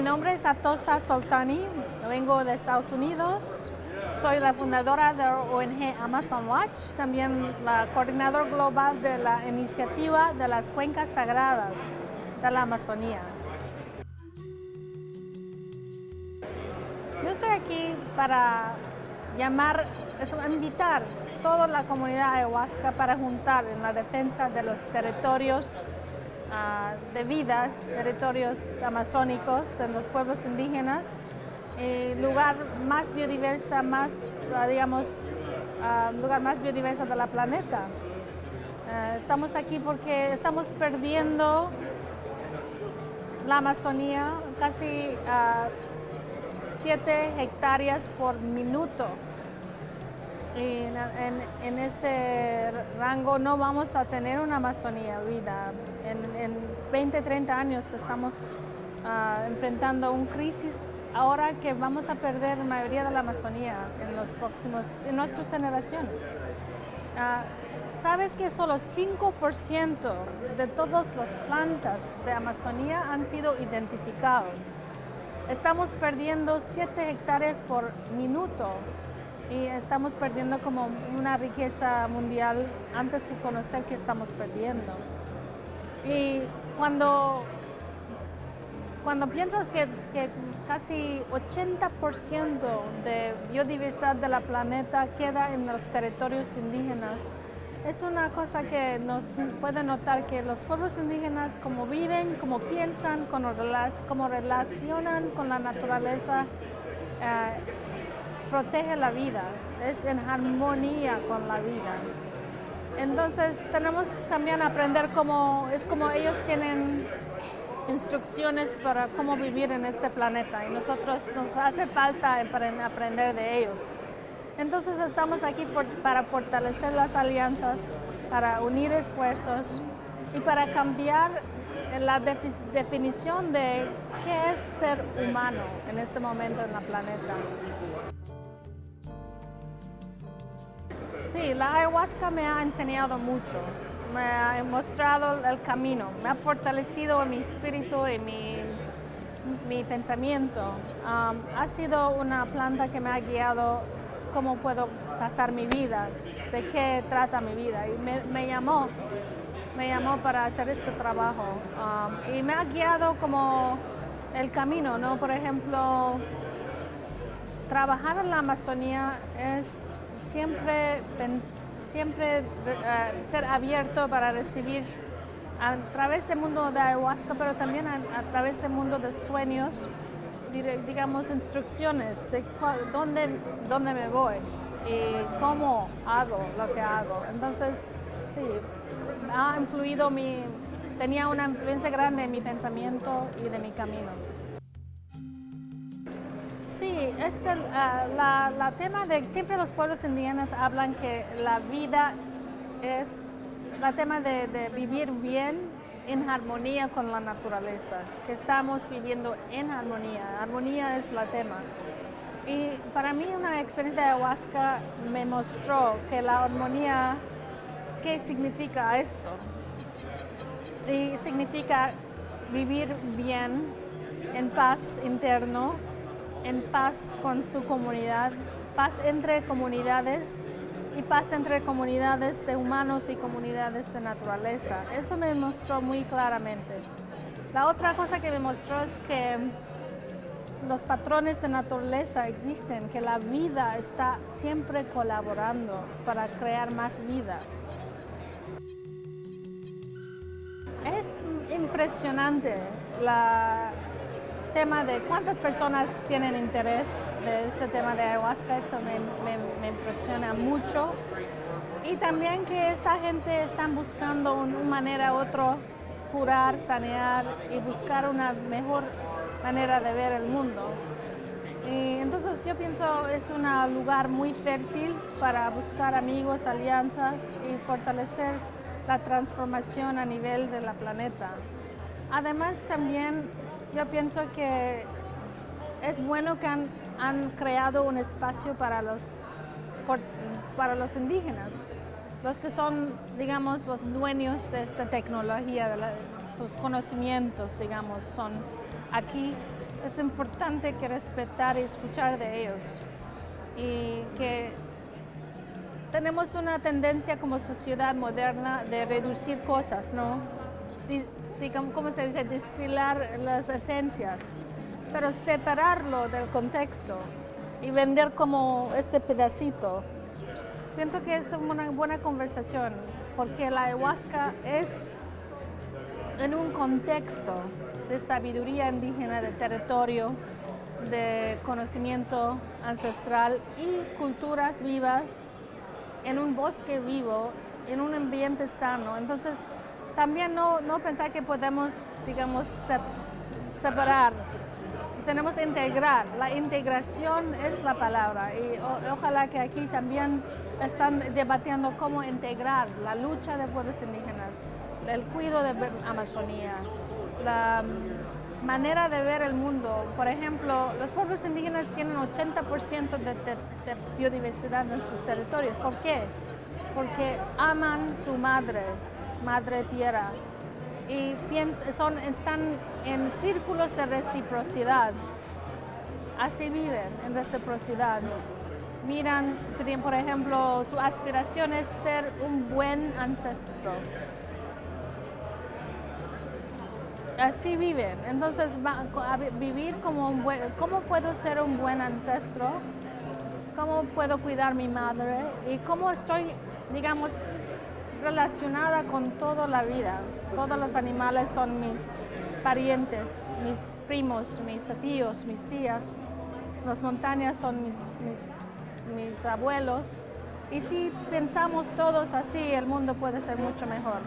nombre es Atosa Soltani, vengo de Estados Unidos. Soy la fundadora de la ONG Amazon Watch, también la coordinadora global de la iniciativa de las cuencas sagradas de la Amazonía. Yo estoy aquí para invitar a toda la comunidad ayahuasca para juntar en la defensa de los territorios de vida, territorios amazónicos, en los pueblos indígenas, lugar más biodiverso, lugar más biodiverso de la planeta. Estamos aquí porque estamos perdiendo la Amazonía, casi 7 hectáreas por minuto. Y en este rango no vamos a tener una Amazonía vida. En 20, 30 años estamos enfrentando una crisis ahora que vamos a perder la mayoría de la Amazonía en nuestras generaciones. ¿Sabes que solo 5% de todas las plantas de Amazonía han sido identificadas? Estamos perdiendo 7 hectáreas por minuto y estamos perdiendo como una riqueza mundial antes de conocer que estamos perdiendo. Y cuando piensas que casi 80% de biodiversidad de la planeta queda en los territorios indígenas, es una cosa que nos puede notar que los pueblos indígenas, como viven, como piensan, como relacionan con la naturaleza, protege la vida, es en armonía con la vida. Entonces tenemos también aprender cómo ellos tienen instrucciones para cómo vivir en este planeta y nosotros nos hace falta aprender de ellos. Entonces estamos aquí para fortalecer las alianzas, para unir esfuerzos y para cambiar la definición de qué es ser humano en este momento en el planeta. Sí, la ayahuasca me ha enseñado mucho, me ha mostrado el camino, me ha fortalecido mi espíritu y mi pensamiento. Ha sido una planta que me ha guiado cómo puedo pasar mi vida, de qué trata mi vida. Y me llamó para hacer este trabajo. Y me ha guiado como el camino, ¿no? Por ejemplo, trabajar en la Amazonía es siempre ser abierto para recibir a través del mundo de ayahuasca, pero también a través del mundo de sueños, digamos, instrucciones de dónde me voy y cómo hago lo que hago. Entonces, sí, tenía una influencia grande en mi pensamiento y de mi camino. Sí, la tema de siempre los pueblos indígenas hablan que la vida es la tema de vivir bien en armonía con la naturaleza, que estamos viviendo en armonía. Armonía es la tema. Y para mí una experiencia de ayahuasca me mostró que la armonía, ¿qué significa esto? Y significa vivir bien, en paz interno, en paz con su comunidad, paz entre comunidades y paz entre comunidades de humanos y comunidades de naturaleza. Eso me mostró muy claramente. La otra cosa que me mostró es que los patrones de naturaleza existen, que la vida está siempre colaborando para crear más vida. Es impresionante tema de cuántas personas tienen interés de este tema de ayahuasca. Eso me impresiona mucho. Y también que esta gente está buscando una manera u otra curar, sanear y buscar una mejor manera de ver el mundo. Y entonces yo pienso es un lugar muy fértil para buscar amigos, alianzas y fortalecer la transformación a nivel de la planeta. Además también yo pienso que es bueno que han creado un espacio para los indígenas, los que son, digamos, los dueños de esta tecnología, sus conocimientos, digamos, son aquí es importante que respetar y escuchar de ellos. Y que tenemos una tendencia como sociedad moderna de reducir cosas, ¿no? Digamos, ¿cómo se dice? Destilar las esencias, pero separarlo del contexto y vender como este pedacito. Pienso que es una buena conversación, porque la ayahuasca es en un contexto de sabiduría indígena, de territorio, de conocimiento ancestral y culturas vivas, en un bosque vivo, en un ambiente sano. Entonces, también no pensar que podemos, digamos, separar. Tenemos que integrar. La integración es la palabra. Y ojalá que aquí también están debatiendo cómo integrar la lucha de pueblos indígenas, el cuidado de Amazonía, la manera de ver el mundo. Por ejemplo, los pueblos indígenas tienen 80% de biodiversidad en sus territorios. ¿Por qué? Porque aman su madre tierra, y están en círculos de reciprocidad. Así viven, en reciprocidad. Miran, por ejemplo, su aspiración es ser un buen ancestro. Así viven. Entonces, vivir como un buen... ¿Cómo puedo ser un buen ancestro? ¿Cómo puedo cuidar a mi madre? Y cómo estoy, digamos, relacionada con toda la vida. Todos los animales son mis parientes, mis primos, mis tíos, mis tías. Las montañas son mis abuelos. Y si pensamos todos así, el mundo puede ser mucho mejor.